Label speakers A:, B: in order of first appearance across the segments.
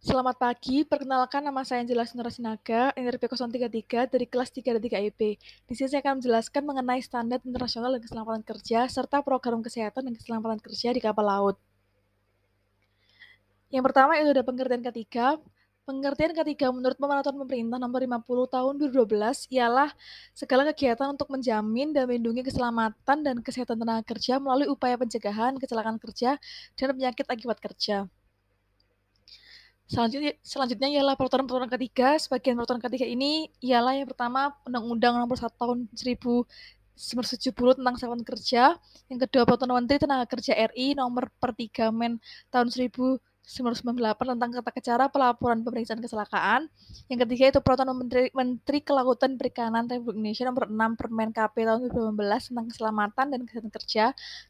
A: Selamat pagi, perkenalkan nama saya Anjela Sunara Sinaga, NRP 033 dari kelas 3 dan 3 IP. Di sini saya akan menjelaskan mengenai standar internasional dan keselamatan kerja, serta program kesehatan dan keselamatan kerja di kapal laut. Yang pertama itu ada pengertian ketiga. Pengertian ketiga menurut Peraturan Pemerintah Nomor 50 Tahun 2012 ialah segala kegiatan untuk menjamin dan melindungi keselamatan dan kesehatan tenaga kerja melalui upaya pencegahan kecelakaan kerja dan penyakit akibat kerja. Selanjutnya ialah peraturan ketiga. Sebagian peraturan ketiga ini ialah yang pertama Undang-Undang Nomor 1 Tahun 1970 tentang keselamatan kerja. Yang kedua Peraturan Menteri Tenaga Kerja RI Nomor per 3 Men tahun 1998 tentang tata cara pelaporan pemeriksaan kecelakaan. Yang ketiga itu Peraturan Menteri Kelautan Perikanan Republik Indonesia Nomor 6 Permen KP tahun 2018 tentang keselamatan dan kesehatan kerja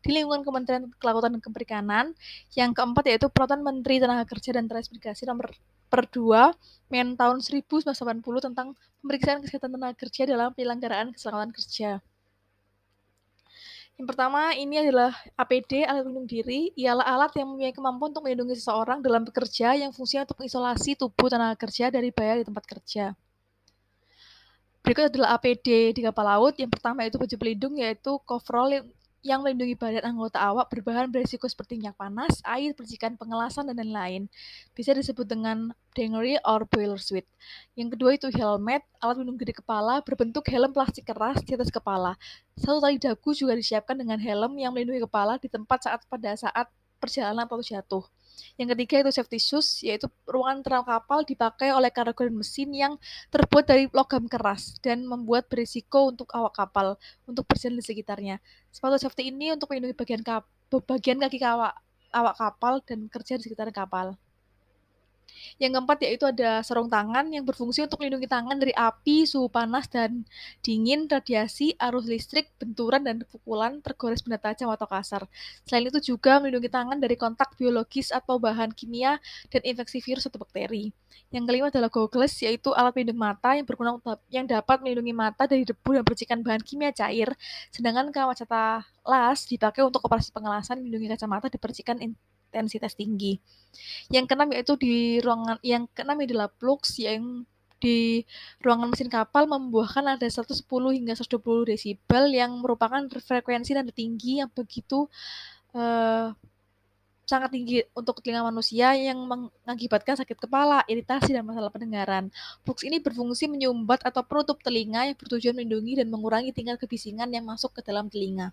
A: di lingkungan Kementerian Kelautan dan Perikanan. Yang keempat yaitu Peraturan Menteri Tenaga Kerja dan Transmigrasi Nomor per 2 Men tahun 1980 tentang pemeriksaan kesehatan tenaga kerja dalam penyelenggaraan keselamatan kerja. Yang pertama ini adalah APD, alat pelindung diri, ialah alat yang mempunyai kemampuan untuk melindungi seseorang dalam bekerja yang fungsinya untuk mengisolasi tubuh tenaga kerja dari bahaya di tempat kerja. Berikut adalah APD di kapal laut. Yang pertama itu baju pelindung, yaitu coverall yang melindungi badan anggota awak berbahan berisiko seperti minyak panas, air, percikan, pengelasan, dan lain-lain. Bisa disebut dengan dungaree or boiler suit. Yang kedua itu helmet, alat pelindung diri kepala berbentuk helm plastik keras di atas kepala. Satu tali dagu juga disiapkan dengan helm yang melindungi kepala di tempat pada saat perjalanan atau jatuh. Yang ketiga itu safety shoes, yaitu ruangan internal kapal dipakai oleh kargo dan mesin yang terbuat dari logam keras dan membuat berisiko untuk awak kapal untuk berjalan di sekitarnya. Sepatu safety ini untuk melindungi bagian kaki awak kapal dan kerja di sekitar kapal. Yang keempat yaitu ada sarung tangan yang berfungsi untuk melindungi tangan dari api, suhu panas dan dingin, radiasi, arus listrik, benturan, dan pukulan tergores benda tajam atau kasar. Selain itu juga melindungi tangan dari kontak biologis atau bahan kimia dan infeksi virus atau bakteri. Yang kelima adalah goggles, yaitu alat pelindung mata yang dapat melindungi mata dari debu dan percikan bahan kimia cair, sedangkan kacamata las dipakai untuk operasi pengelasan melindungi kacamata dari percikan intensitas tinggi. Yang keenam yaitu adalah plugs yang di ruangan mesin kapal membuahkan ada 110 hingga 120 desibel yang merupakan frekuensi nada tinggi yang begitu sangat tinggi untuk telinga manusia yang mengakibatkan sakit kepala, iritasi, dan masalah pendengaran. Plugs ini berfungsi menyumbat atau penutup telinga yang bertujuan melindungi dan mengurangi tingkat kebisingan yang masuk ke dalam telinga.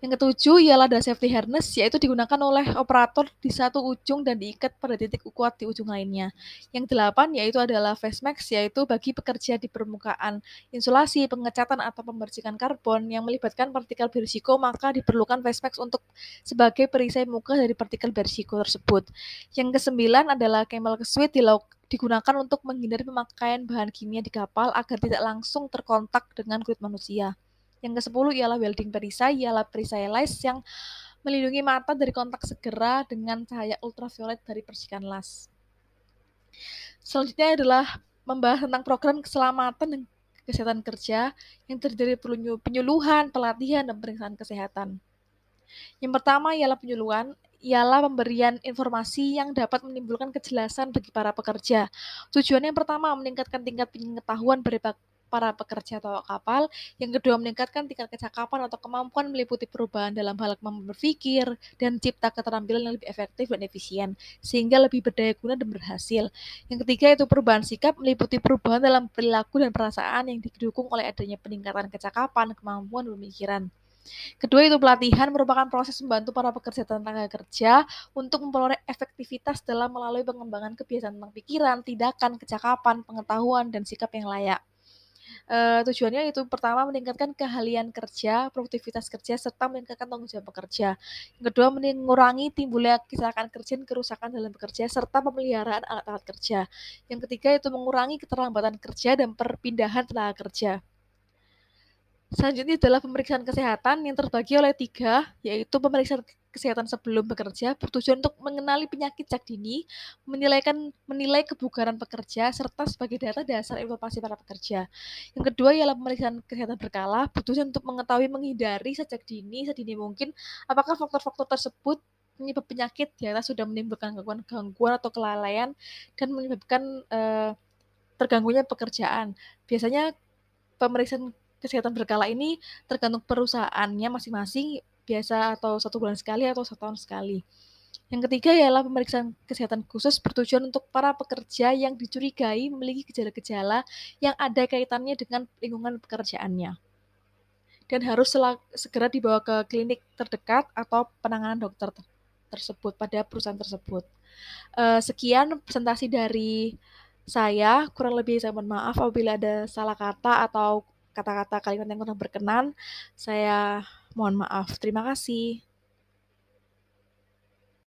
A: Yang ketujuh ialah ada safety harness, yaitu digunakan oleh operator di satu ujung dan diikat pada titik kuat di ujung lainnya. Yang delapan yaitu adalah face mask, yaitu bagi pekerja di permukaan insulasi, pengecatan atau pembersihan karbon yang melibatkan partikel berisiko, maka diperlukan face mask untuk sebagai perisai muka dari partikel berisiko tersebut. Yang kesembilan adalah camel suit digunakan untuk menghindari pemakaian bahan kimia di kapal agar tidak langsung terkontak dengan kulit manusia. Yang ke-10 ialah welding perisai, ialah perisai las yang melindungi mata dari kontak segera dengan cahaya ultraviolet dari percikan las. Selanjutnya adalah membahas tentang program keselamatan dan kesehatan kerja yang terdiri dari penyuluhan, pelatihan, dan pemeriksaan kesehatan. Yang pertama ialah penyuluhan, ialah pemberian informasi yang dapat menimbulkan kejelasan bagi para pekerja. Tujuannya yang pertama meningkatkan tingkat pengetahuan para pekerja atau kapal. Yang kedua meningkatkan tingkat kecakapan atau kemampuan meliputi perubahan dalam hal kemampuan berpikir dan cipta keterampilan yang lebih efektif dan efisien sehingga lebih berdaya guna dan berhasil. Yang ketiga itu perubahan sikap meliputi perubahan dalam perilaku dan perasaan yang didukung oleh adanya peningkatan kecakapan, kemampuan pemikiran. Kedua itu pelatihan merupakan proses membantu para pekerja tenaga kerja untuk memperoleh efektivitas dalam melalui pengembangan kebiasaan tentang pikiran, tindakan, kecakapan, pengetahuan, dan sikap yang layak. Tujuannya itu pertama meningkatkan keahlian kerja, produktivitas kerja, serta meningkatkan tanggung jawab pekerja. Yang kedua mengurangi timbulnya kecelakaan kerja dan kerusakan dalam bekerja, serta pemeliharaan alat-alat kerja. Yang ketiga itu mengurangi keterlambatan kerja dan perpindahan tenaga kerja. Selanjutnya adalah pemeriksaan kesehatan yang terbagi oleh 3, yaitu pemeriksaan kesehatan sebelum bekerja, bertujuan untuk mengenali penyakit sejak dini, menilai kebugaran pekerja, serta sebagai data dasar informasi para pekerja. Yang kedua ialah pemeriksaan kesehatan berkala, bertujuan untuk menghindari sedini mungkin apakah faktor-faktor tersebut penyebab penyakit ternyata sudah menimbulkan gangguan atau kelalaian dan menyebabkan terganggunya pekerjaan. Biasanya pemeriksaan kesehatan berkala ini tergantung perusahaannya masing-masing, biasa atau 1 bulan sekali atau 1 tahun sekali. Yang ketiga ialah pemeriksaan kesehatan khusus bertujuan untuk para pekerja yang dicurigai memiliki gejala-gejala yang ada kaitannya dengan lingkungan pekerjaannya dan harus segera dibawa ke klinik terdekat atau penanganan dokter tersebut pada perusahaan tersebut. Sekian presentasi dari saya, kurang lebih saya mohon maaf apabila ada salah kata atau kata-kata kalimat yang kurang berkenan. Saya mohon maaf. Terima kasih.